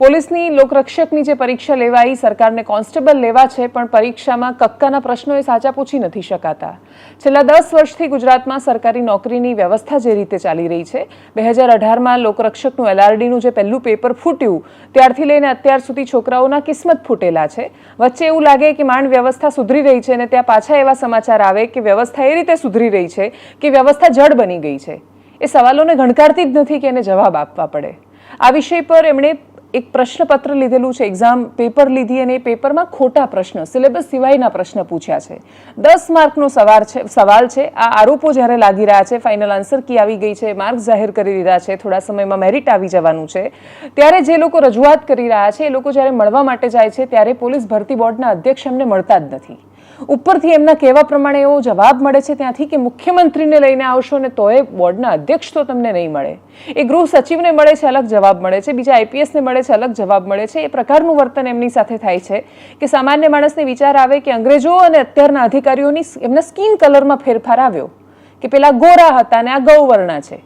પોલીસની લોકરક્ષકની જે પરીક્ષા લેવાઈ સરકારને કોન્સ્ટેબલ લેવા છે પણ પરીક્ષામાં કક્કાના પ્રશ્નોએ સાચા પૂછી નથી શકાતા. છેલ્લા 10 વર્ષથી ગુજરાતમાં સરકારી નોકરીની વ્યવસ્થા જે રીતે ચાલી રહી છે 2018માં લોકરક્ષકનું LRDનું જે પહેલું પેપર ફૂટ્યું ત્યારથી લઈને અત્યાર સુધી છોકરાઓના કિસ્મત ફૂટેલા છે. વચ્ચે એવું લાગે કે માંડ વ્યવસ્થા સુધરી રહી છે અને ત્યાં પાછા એવા સમાચાર આવે કે વ્યવસ્થા એ રીતે સુધરી રહી છે કે વ્યવસ્થા જડ બની ગઈ છે. એ સવાલોને ગણકારતી જ નથી કે એને જવાબ આપવા પડે. આ વિષય પર એમણે એક પ્રશ્નપત્ર લીધેલું છે, એક્ઝામ પેપર લીધી અને એ પેપરમાં ખોટા પ્રશ્ન, સિલેબસ સિવાયના પ્રશ્ન પૂછ્યા છે. 10 માર્કનો સવાલ છે. આ આરોપો જ્યારે લાગી રહ્યા છે, ફાઇનલ આન્સર કી આવી ગઈ છે, માર્ક્સ જાહેર કરી દીધા છે, થોડા સમયમાં મેરિટ આવી જવાનું છે, ત્યારે જે લોકો રજૂઆત કરી રહ્યા છે એ લોકો જ્યારે મળવા માટે જાય છે ત્યારે પોલીસ ભરતી બોર્ડના અધ્યક્ષ એમને મળતા જ નથી. ઉપરથી એમના કહેવા પ્રમાણે એવો જવાબ મળે છે ત્યાંથી કે મુખ્યમંત્રીને લઈને આવશો ને તોય બોર્ડના અધ્યક્ષ તો તમને નહીં મળે. એ ગૃહ સચિવને મળે છે, અલગ જવાબ મળે છે, બીજા IPSને મળે છે, અલગ જવાબ મળે છે. એ પ્રકારનું વર્તન એમની સાથે થાય છે કે સામાન્ય માણસને વિચાર આવે કે અંગ્રેજો અને અત્યારના અધિકારીઓની એમના સ્કિન કલરમાં ફેરફાર આવ્યો કે પેલા ગોરા હતા અને આ ગૌવર્ણા છે.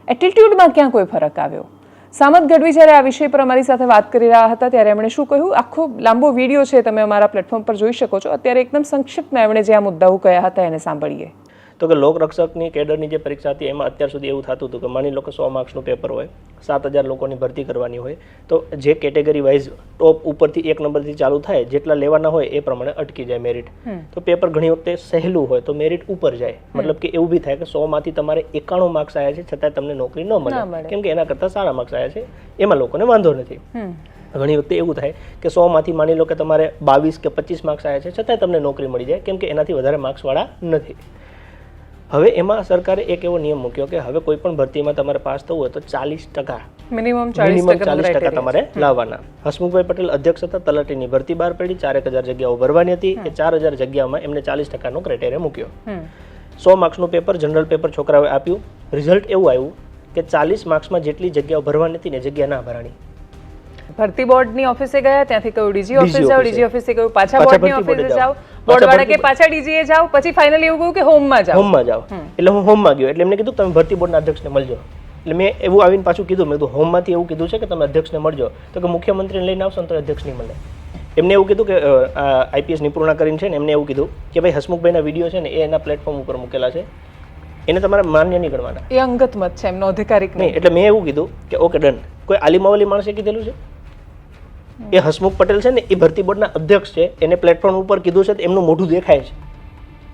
એટીટ્યુડમાં ક્યાં કોઈ ફરક આવ્યો? સામત ગઢવી જ્યારે આ વિષય પર અમારી સાથે વાત કરી રહ્યા હતા ત્યારે એમણે શું કહ્યું, આખો લાંબો વિડીયો છે, તમે અમારા પ્લેટફોર્મ પર જોઈ શકો છો. અત્યારે એકદમ સંક્ષિપ્તમાં એમણે જે આ મુદ્દાઓ કહ્યા હતા એને સાંભળીએ. તો કે લોકરક્ષકની કેડરની જે પરીક્ષા હતી એમાં અત્યાર સુધી એવું થતું હતું કે માની લો કે 100 માર્ક્સનું પેપર હોય, 7000 લોકોની ભરતી કરવાની હોય, તો જે કેટેગરી વાઇઝ ટોપ ઉપરથી 1 નંબરથી ચાલુ થાય, જેટલા લેવાના હોય એ પ્રમાણે અટકી જાય મેરિટ. તો પેપર ઘણી વખતે સહેલું હોય તો મેરિટ ઉપર જાય. મતલબ કે એવું બી થાય કે 100 માંથી તમારે 91 માર્ક્સ આવ્યા છે છતાં તમને નોકરી ન મળે, કેમ કે એના કરતાં સારા માર્ક્સ આવ્યા છે, એમાં લોકોને વાંધો નથી. ઘણી વખતે એવું થાય કે 100 માંથી માની લો કે તમારે 22 કે 25 માર્ક્સ આવ્યા છે છતાં તમને નોકરી મળી જાય, કેમ કે એનાથી વધારે માર્ક્સવાળા નથી. હવે એમાં સરકારે એક એવો નિયમ મૂક્યો કે હવે કોઈ પણ ભરતીમાં તમારે પાસ થવું હોય તો 40% મિનિમમ 40% તમારે લાવવાના. હસમુખભાઈ પટેલ અધ્યક્ષ હતા, તલાટીની ભરતી બહાર પડી, 4000 જગ્યાઓ ભરવાની હતી. એ 4000 જગ્યામાં એમને 40%નો ક્રાઇટેરિયા મૂક્યો. 100 માર્ક્સનું પેપર, જનરલ પેપર છોકરાઓએ આપ્યું. રિઝલ્ટ એવું આવ્યું કે 40 માર્ક્સમાં જેટલી જગ્યાઓ ભરવાની હતી ને જગ્યા ના ભરાણી. ભરતી બોર્ડની ઓફિસે ગયા, ત્યાંથી કહ્યું DG ઓફિસે જાઓ, DG ઓફિસે કહ્યું પાછા બોર્ડની ઓફિસે જાઓ, બોર્ડવાળા કે પાછા DG એ જાઓ, પછી ફાઇનલી એવું કહ્યું કે હોમમાં જાઓ. એટલે હું હોમમાં ગયો. એટલે એમને કીધું તમે ભરતી બોર્ડના અધ્યક્ષને મળજો. એટલે મેં એવું આવીને પાછું કીધું, મેં કીધું હોમમાંથી એવું કીધું છે કે તમે અધ્યક્ષને મળજો. તો કે મુખ્યમંત્રીને લઈને આવશો ને તો અધ્યક્ષ નહીં મળે. એમને એવું કીધું કે IPS નિપુર્ણા કરીને છે ને એમને એવું કીધું કે ભાઈ હસમુખભાઈના વિડીયો છે ને એ એના પ્લેટફોર્મ ઉપર મૂકેલા છે, એને તમારે માન્ય નહીં ગણવાના. એ અંગત મત છે, એમનો અધિકારિક નહીં. એટલે મેં એવું કીધું કે ઓકે ડન. કોઈ આલિમાવલી માણસે કીધેલું છે? એ હસમુખ પટેલ છે ને એ ભરતી બોર્ડના અધ્યક્ષ છે, એને પ્લેટફોર્મ ઉપર કીધું છે, એમનું મોઢું દેખાય છે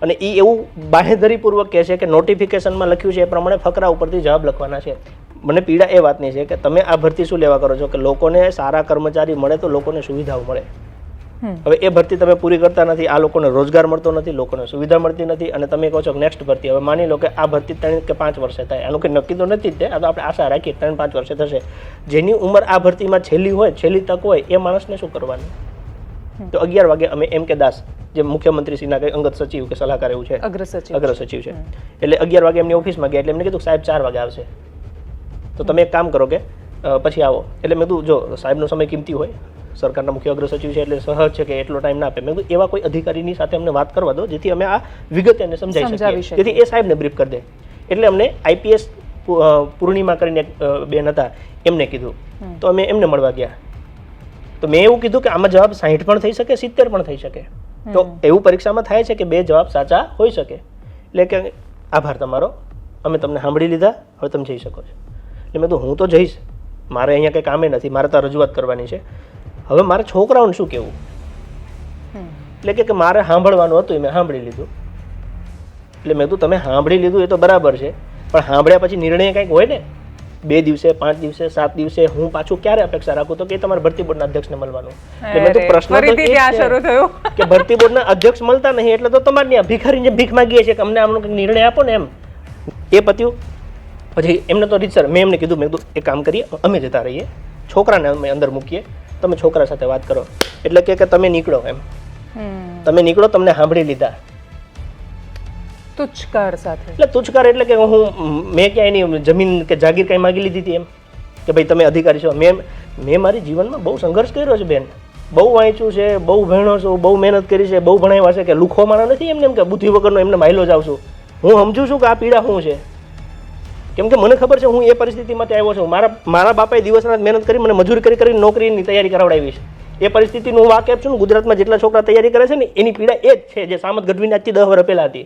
અને એ એવું બાહેધરીપૂર્વક કહે છે કે નોટિફિકેશનમાં લખ્યું છે એ પ્રમાણે ફકરા ઉપરથી જવાબ લખવાના છે. મને પીડા એ વાતની છે કે તમે આ ભરતી શું લેવા કરો છો કે લોકોને સારા કર્મચારી મળે તો લોકોને સુવિધાઓ મળે. હવે એ ભરતી તમે પૂરી કરતા નથી, આ લોકોને રોજગાર મળતો નથી, લોકોને સુવિધા મળતી નથી, અને તમે કહો છો કે નેક્સ્ટ ભરતી. હવે માની લો કે આ ભરતી 3 કે 5 વર્ષે થાય, આનું કંઈ નક્કી તો નથી જ, આ તો આપણે આશા રાખીએ 3-5 વર્ષે થશે. જેની ઉંમર આ ભરતીમાં છેલ્લી હોય, છેલ્લી તક હોય, એ માણસને શું કરવાનું? તો 11 વાગે અમે M.K. દાસ, જે મુખ્યમંત્રીશ્રીના કંઈ અંગત સચિવ કે સલાહકાર એવું છે, અગ્ર સચિવ છે, એટલે 11 વાગે એમની ઓફિસમાં ગયા. એટલે એમને કીધું સાહેબ 4 વાગે આવશે, તો તમે એક કામ કરો કે પછી આવો. એટલે મેં કીધું જો સાહેબનો સમય કિંમતી હોય, સરકારના મુખ્ય અગ્ર સચિવ છે એટલે સહજ છે કે એટલો ટાઈમ ના આપે. મેં કીધું એવા કોઈ અધિકારીની સાથે અમને વાત કરવા દો જેથી અમે આ વિગતે એને સમજાવી શકીએ, જેથી એ સાહેબને બ્રીફ કરી દે. એટલે અમને IPS પૂર્ણિમા કરીને બેન હતા, એમને કીધું, તો અમે એમને મળવા ગયા. તો મેં એવું કીધું કે આમાં જવાબ 60 પણ થઈ શકે, 70 પણ થઈ શકે. તો એવું પરીક્ષામાં થાય છે કે 2 જવાબ સાચા હોઈ શકે. એટલે કે આભાર તમારો, અમે તમને સાંભળી લીધા, હવે તમે જઈ શકો છો. એટલે મેં કીધું હું તો જઈશ, મારે અહીંયા કંઈ કામે નથી, મારે તો રજૂઆત કરવાની છે. હવે મારે છોકરાઓને શું કહેવું? એટલે કે મારે સાંભળવાનું હતું, મેં સાંભળી લીધું. એટલે મેં કીધું તમે સાંભળી લીધું એ તો બરાબર છે, પણ સાંભળ્યા પછી નિર્ણય કંઈક હોય ને, 2 દિવસે, 5 દિવસે, 7 દિવસે હું પાછું ક્યારે અપેક્ષા રાખું તો કે તમારે ભરતી બોર્ડના અધ્યક્ષને મળવાનું. એટલે મેં તો પ્રશ્ન તો કે ભરતી બોર્ડના અધ્યક્ષ મળતા નહીં એટલે તો તમારે ત્યાં ભિખારીને ભીખ માંગીએ છીએ કે અમને આમનો નિર્ણય આપો ને. એમ એ પત્યું. પછી એમને તો રીતસર મેં એમને કીધું, મેં કીધું એક કામ કરીએ, અમે જતા રહીએ, છોકરાને અમે અંદર મૂકીએ, તમે છોકરા સાથે વાત કરો. એટલે કે તમે નીકળો, એમ તમે નીકળો, તમને સાંભળી લીધા. તુચ્છકાર સાથે. એટલે તુચ્છકાર એટલે કે મેં ક્યાં એની જમીન કે જાગીર કઈ માગી લીધી હતી એમ કે ભાઈ તમે અધિકારી છો? મેં મારી જીવનમાં બહુ સંઘર્ષ કર્યો છે બેન, બહુ વાંચ્યું છે, બહુ ભણ્યો છું, બહુ મહેનત કરી છે, બહુ ભણાવ્યા છે. કે લુખો માણસ નથી એમને, એમ કે બુદ્ધિ વગરનો એમને માયલો જ આવશું. હું સમજુ છું કે આ પીડા શું છે, કેમ કે મને ખબર છે હું એ પરિસ્થિતિમાંથી આવ્યો છું. મારા બાપાએ દિવસ રાત મહેનત કરી મને મજૂરી કરી નોકરીની તૈયારી કરાવડાવી છે. એ પરિસ્થિતિનું હું વાકેફ છું. ગુજરાતમાં જેટલા છોકરા તૈયારી કરે છે ને એની પીડા એ જ છે જે સામત ગઢવીની આજથી 10 વર્ષ પહેલા હતી.